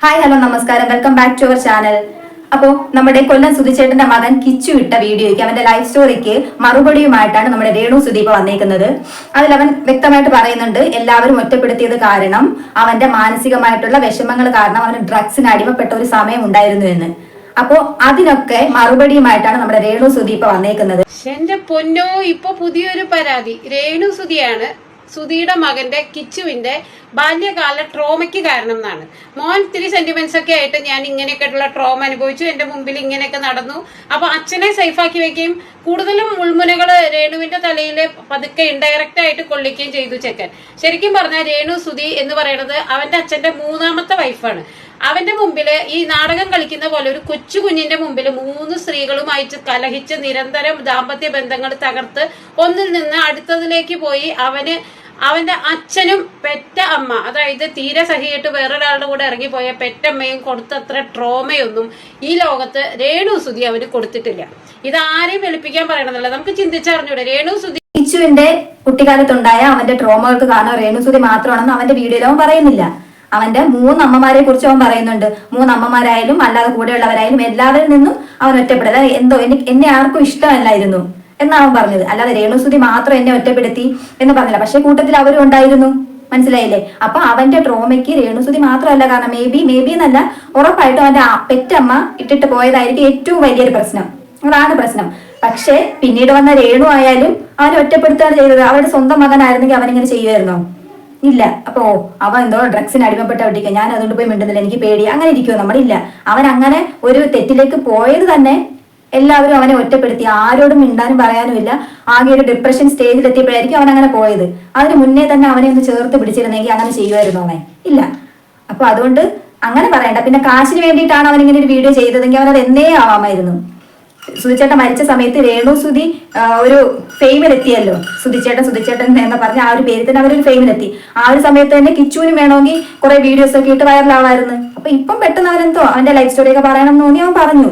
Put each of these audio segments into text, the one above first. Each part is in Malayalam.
ഹായ് ഹലോ നമസ്കാരം, welcome back to our channel. അപ്പോൾ നമ്മുടെ കൊല്ലം സുധിച്ചേട്ടന്റെ മകൻ കിച്ചു ഇട്ട വീഡിയോയ്ക്ക് അവന്റെ ലൈഫ് സ്റ്റോറിക്ക് മറുപടിയുമായിട്ടാണ് നമ്മുടെ രേണു സുധീപ് വന്നേക്കുന്നത്. അതിൽ അവൻ വ്യക്തമായിട്ട് പറയുന്നുണ്ട്, എല്ലാവരും ഒറ്റപ്പെടുത്തിയത് കാരണം അവന്റെ മാനസികമായിട്ടുള്ള വിഷമങ്ങൾ കാരണം അവന് ഡ്രഗ്സിന് അടിമപ്പെട്ട ഒരു സമയം ഉണ്ടായിരുന്നു എന്ന്. അപ്പോ അതിനൊക്കെ മറുപടിയുമായിട്ടാണ് നമ്മുടെ രേണു സുധീപ് വന്നേക്കുന്നത്. എന്റെ പൊന്നോ, ഇപ്പൊ പുതിയൊരു പരാതി രേണു സുധിയാണ്. സുധിയുടെ മകന്റെ കിച്ചുവിന്റെ ബാല്യകാല ട്രോമയ്ക്ക് കാരണം എന്നാണ്. മോൻ ഇത്തിരി സെന്റിമെന്റ്സ് ഒക്കെ ആയിട്ട് ഞാൻ ഇങ്ങനെയൊക്കെയുള്ള ട്രോമ അനുഭവിച്ചു, എന്റെ മുമ്പിൽ ഇങ്ങനെയൊക്കെ നടന്നു, അപ്പൊ അച്ഛനെ സേഫാക്കി വെക്കുകയും കൂടുതലും മുൾമുനകള് രേണുവിന്റെ തലയിൽ പതുക്കെ ഇൻഡയറക്റ്റ് ആയിട്ട് കൊള്ളിക്കുകയും ചെയ്തു ചെക്കൻ. ശരിക്കും പറഞ്ഞാൽ രേണു സുധി എന്ന് പറയുന്നത് അവന്റെ അച്ഛന്റെ മൂന്നാമത്തെ വൈഫാണ്. അവന്റെ മുമ്പില് ഈ നാടകം കളിക്കുന്ന പോലെ ഒരു കൊച്ചു കുഞ്ഞിന്റെ മുമ്പിൽ 3 സ്ത്രീകളുമായിട്ട് കലഹിച്ച് നിരന്തരം ദാമ്പത്യ ബന്ധങ്ങൾ തകർത്ത് ഒന്നിൽ നിന്ന് അടുത്തതിലേക്ക് പോയി അവന്റെ അച്ഛനും പെറ്റ അമ്മ, അതായത് തീരെ സഹിയായിട്ട് വേറൊരാളുടെ കൂടെ ഇറങ്ങിപ്പോയ പെറ്റമ്മയും കൊടുത്തത്ര ട്രോമയൊന്നും ഈ ലോകത്ത് രേണു സുധി അവന് കൊടുത്തിട്ടില്ല. ഇതാരെയും വെളുപ്പിക്കാൻ പറയണമെന്നല്ല, നമുക്ക് ചിന്തിച്ചറിഞ്ഞൂടെ. രേണു സുധി കിച്ചുവിന്റെ കുട്ടിക്കാലത്തുണ്ടായ അവന്റെ ട്രോമകൾക്ക് കാരണം രേണു സുധി മാത്രമാണെന്ന് അവന്റെ വീഡിയോയിൽ അവൻ പറയുന്നില്ല. അവന്റെ 3 അമ്മമാരെ കുറിച്ച് അവൻ പറയുന്നുണ്ട്. 3 അമ്മമാരായാലും അല്ലാതെ കൂടെയുള്ളവരായാലും എല്ലാവരിൽ നിന്നും അവൻ ഒറ്റപ്പെടുക. എന്തോ എന്നെ ആർക്കും ഇഷ്ടമല്ലായിരുന്നു എന്നാണ് അവൻ പറഞ്ഞത്. അല്ലാതെ രേണുസുധി മാത്രം എന്നെ ഒറ്റപ്പെടുത്തി എന്ന് പറഞ്ഞില്ല. പക്ഷെ കൂട്ടത്തിൽ അവരും ഉണ്ടായിരുന്നു, മനസ്സിലായില്ലേ? അപ്പൊ അവന്റെ ട്രോമയ്ക്ക് രേണുസുധി മാത്രമല്ല കാരണം, മേബി എന്നല്ല, ഉറപ്പായിട്ടും അവന്റെ പെറ്റമ്മ ഇട്ടിട്ട് പോയതായിരിക്കും ഏറ്റവും വലിയൊരു പ്രശ്നം. അതാണ് പ്രശ്നം. പക്ഷെ പിന്നീട് വന്ന രേണു ആയാലും അവനെ ഒറ്റപ്പെടുത്തുകയാണ് ചെയ്തത്. അവരുടെ സ്വന്തം മകനായിരുന്നെങ്കിൽ അവനിങ്ങനെ ചെയ്യുമായിരുന്നോ? ഇല്ല. അപ്പോ അവൻ എന്തോ ഡ്രഗ്സിന് അടിമപ്പെട്ട വിട്ടിരിക്കുക, ഞാൻ അതുകൊണ്ട് പോയി മിണ്ടുന്നില്ല, എനിക്ക് പേടി, അങ്ങനെ ഇരിക്കുമോ? നമ്മളില്ല. അവൻ അങ്ങനെ ഒരു തെറ്റിലേക്ക് പോയത് തന്നെ എല്ലാവരും അവനെ ഒറ്റപ്പെടുത്തി, ആരോടും മിണ്ടാനും പറയാനും ഇല്ല. ആകെ ഒരു ഡിപ്രഷൻ സ്റ്റേജിൽ എത്തിയപ്പോഴായിരിക്കും അവൻ അങ്ങനെ പോയത്. അതിന് മുന്നേ തന്നെ അവനെ ഒന്ന് ചേർത്ത് പിടിച്ചിരുന്നെങ്കിൽ അങ്ങനെ ചെയ്യുമായിരുന്നു അവൻ? ഇല്ല. അപ്പൊ അതുകൊണ്ട് അങ്ങനെ പറയണ്ട. പിന്നെ കാശിന് വേണ്ടിയിട്ടാണ് അവൻ ഇങ്ങനെ ഒരു വീഡിയോ ചെയ്തതെങ്കിൽ അവൻ അത് എന്നേ ആവാമായിരുന്നു. സുധിച്ചേട്ടൻ മരിച്ച സമയത്ത് രേണു സുധി ഒരു ഫെയിമിലെത്തിയല്ലോ. സുധിച്ചേട്ടൻ എന്ന് പറഞ്ഞ ആ ഒരു പേരിൽ തന്നെ അവരൊരു ഫെയിമിലെത്തി. ആ ഒരു സമയത്ത് തന്നെ കിച്ചുവിനും വേണമെങ്കിൽ കുറെ വീഡിയോസ് ഒക്കെ ഇട്ട് വൈറലാവായിരുന്നു. അപ്പൊ ഇപ്പം പെട്ടെന്ന് അവനെന്തോ അവന്റെ ലൈഫ് സ്റ്റോറി ഒക്കെ പറയണം എന്ന് തോന്നി അവൻ പറഞ്ഞു.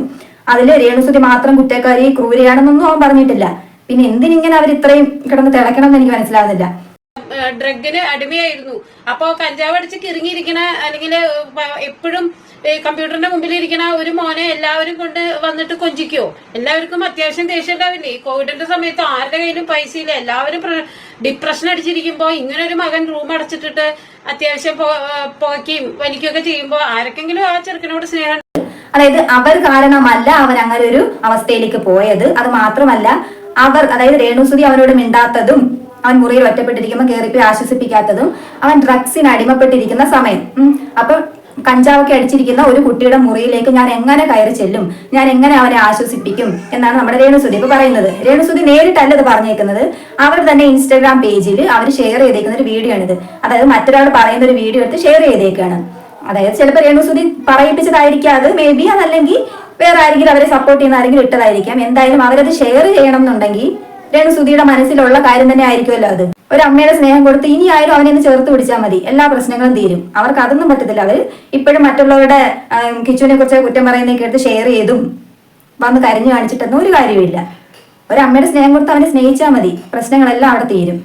അതില് രേണുസുധി മാത്രം കുറ്റക്കാരി ക്രൂരയാണെന്നൊന്നും അവൻ പറഞ്ഞിട്ടില്ല. പിന്നെ എന്തിനിങ്ങനെ അവർ ഇത്രയും കിടന്ന് തിളക്കണം എന്ന് എനിക്ക് മനസ്സിലാവുന്നില്ല. ഡ്രഗിന് അടിമയായിരുന്നു. അപ്പൊ കഞ്ചാവ് അടിച്ച് കിറങ്ങിയിരിക്കണ അല്ലെങ്കിൽ എപ്പോഴും കമ്പ്യൂട്ടറിന്റെ മുമ്പിൽ ഇരിക്കണ ഒരു മോനെ എല്ലാവരും കൊണ്ട് വന്നിട്ട് കൊഞ്ചിക്കോ? എല്ലാവർക്കും അത്യാവശ്യം ദേഷ്യം ഉണ്ടാവില്ലേ? കോവിഡിന്റെ സമയത്ത് ആരുടെ കയ്യിലും പൈസ ഇല്ല, എല്ലാവരും ഡിപ്രഷൻ അടിച്ചിരിക്കുമ്പോ ഇങ്ങനെ ഒരു മകൻ റൂം അടച്ചിട്ടിട്ട് അത്യാവശ്യം പുകയ്ക്കുകയും വലിക്കുകയൊക്കെ ചെയ്യുമ്പോ ആർക്കെങ്കിലും ആ ചെറുക്കനോട് സ്നേഹം. അതായത് അവർ കാരണമല്ല അവൻ അങ്ങനെ ഒരു അവസ്ഥയിലേക്ക് പോയത്. അത് മാത്രമല്ല, അതായത് രേണുസുധി അവനോട് മിണ്ടാത്തതും അവൻ മുറിയിൽ ഒറ്റപ്പെട്ടിരിക്കുമ്പോൾ കയറിപ്പോയി ആശ്വസിപ്പിക്കാത്തതും അവൻ ഡ്രഗ്സിന് അടിമപ്പെട്ടിരിക്കുന്ന സമയം. അപ്പൊ കഞ്ചാവൊക്കെ അടിച്ചിരിക്കുന്ന ഒരു കുട്ടിയുടെ മുറിയിലേക്ക് ഞാൻ എങ്ങനെ കയറി ചെല്ലും, ഞാൻ എങ്ങനെ അവനെ ആശ്വസിപ്പിക്കും എന്നാണ് നമ്മുടെ രേണുസുധി ഇപ്പൊ പറയുന്നത്. രേണുസുധി നേരിട്ടല്ല ഇത് പറഞ്ഞേക്കുന്നത്. അവർ തന്നെ ഇൻസ്റ്റാഗ്രാം പേജിൽ അവർ ഷെയർ ചെയ്തേക്കുന്ന ഒരു വീഡിയോ ആണിത്. അതായത് മറ്റൊരാൾ പറയുന്ന ഒരു വീഡിയോ എടുത്ത് ഷെയർ ചെയ്തേക്കാണ്. അതായത് ചിലപ്പോൾ രേണുസുധി പറയിപ്പിച്ചതായിരിക്കാം അത്, മേബി അതല്ലെങ്കിൽ വേറെ ആരെങ്കിലും അവരെ സപ്പോർട്ട് ചെയ്യുന്ന ആരെങ്കിലും ഇട്ടതായിരിക്കാം. എന്തായാലും അവരത് ഷെയർ ചെയ്യണം എന്നുണ്ടെങ്കിൽ രേണുസുധിയുടെ മനസ്സിലുള്ള കാര്യം തന്നെ ആയിരിക്കുമല്ലോ അത്. ഒരു അമ്മയുടെ സ്നേഹം കൊടുത്ത് ഇനി ആയാലും അവനെ ചേർത്ത് പിടിച്ചാൽ മതി, എല്ലാ പ്രശ്നങ്ങളും തീരും. അവർക്ക് അതൊന്നും പറ്റത്തില്ല. അവർ ഇപ്പോഴും മറ്റുള്ളവരുടെ കിച്ചുവിനെ കുറിച്ച് കുറ്റം പറയുന്നതൊക്കെ എടുത്ത് ഷെയർ ചെയ്തും വന്ന് കരഞ്ഞു കാണിച്ചിട്ടൊന്നും ഒരു കാര്യമില്ല. ഒരു അമ്മയുടെ സ്നേഹം കൊടുത്ത് അവനെ സ്നേഹിച്ചാൽ മതി, പ്രശ്നങ്ങളെല്ലാം അവിടെ തീരും.